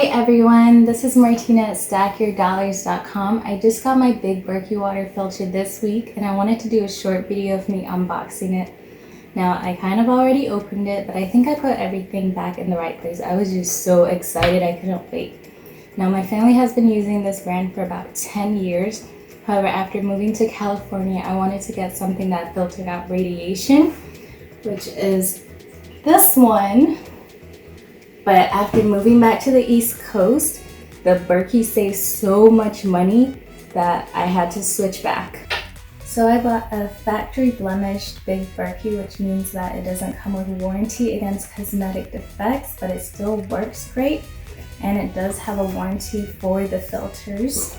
Hey everyone, this is Martina at StackYourDollars.com. I just got my Big Berkey water filter this week and I wanted to do a short video of me unboxing it. Now I kind of already opened it, but I think I put everything back in the right place. I was just so excited I couldn't wait. Now my family has been using this brand for about 10 years. However, after moving to California, I wanted to get something that filtered out radiation, which is this one. But after moving back to the East Coast, the Berkey saved so much money that I had to switch back. So I bought a factory blemished Big Berkey, which means that it doesn't come with warranty against cosmetic defects, but it still works great. And it does have a warranty for the filters.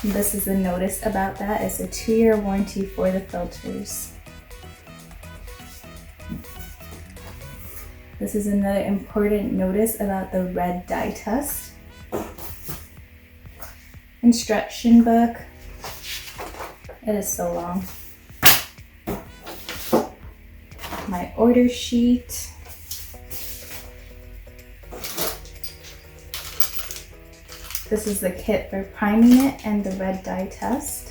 This is the notice about that. It's a 2-year warranty for the filters. This is another important notice about the red dye test. Instruction book. It is so long. My order sheet. This is the kit for priming it and the red dye test.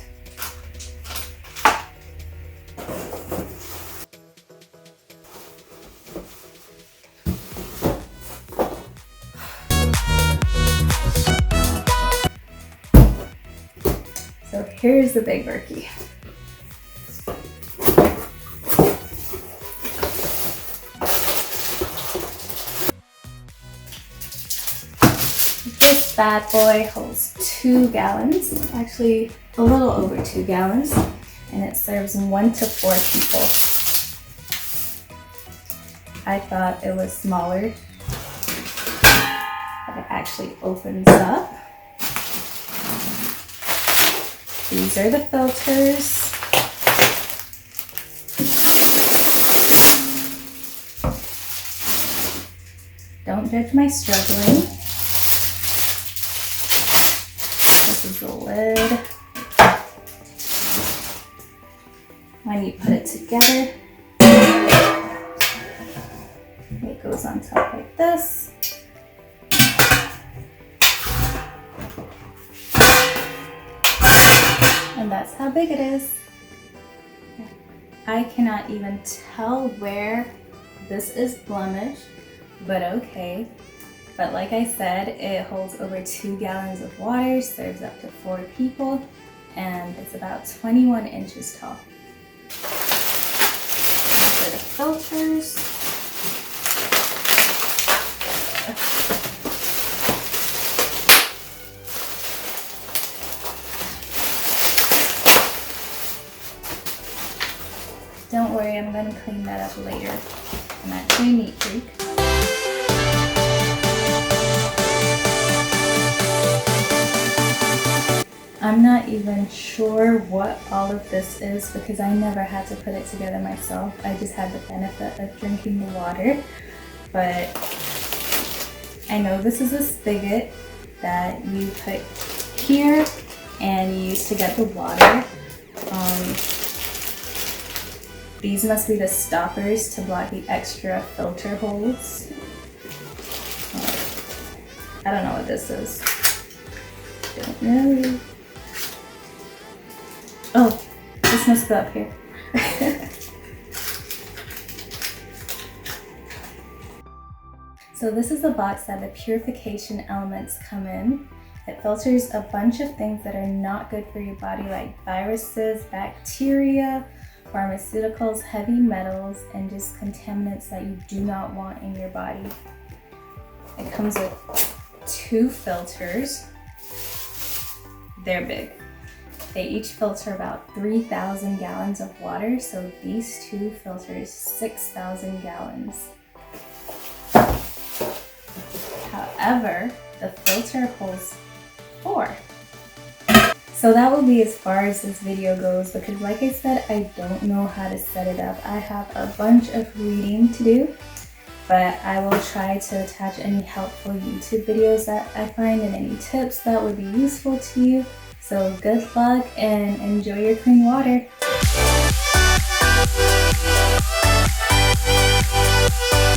So here's the Big Berkey. This bad boy holds 2 gallons, actually a little over 2 gallons, and it serves 1 to 4 people. I thought it was smaller, but it actually opens up. These are the filters. Don't judge my struggling. This is the lid. When you put it together, it goes on top like this. And that's how big it is. I cannot even tell where this is blemished, but okay. But like I said, it holds over 2 gallons of water, serves up to 4 people, and it's about 21 inches tall. These are the filters. Don't worry, I'm going to clean that up later. I'm actually a neat freak. I'm not even sure what all of this is because I never had to put it together myself. I just had the benefit of drinking the water. But I know this is a spigot that you put here and you use to get the water. These must be the stoppers to block the extra filter holes. I don't know what this is. Don't know. Oh, this must go up here. So this is the box that the purification elements come in. It filters a bunch of things that are not good for your body, like viruses, bacteria, pharmaceuticals, heavy metals, and just contaminants that you do not want in your body. It comes with 2 filters. They're big. They each filter about 3,000 gallons of water, so these 2 filters 6,000 gallons. However, the filter holds 4. So that will be as far as this video goes because like I said, I don't know how to set it up. I have a bunch of reading to do, but I will try to attach any helpful YouTube videos that I find and any tips that would be useful to you. So good luck and enjoy your clean water.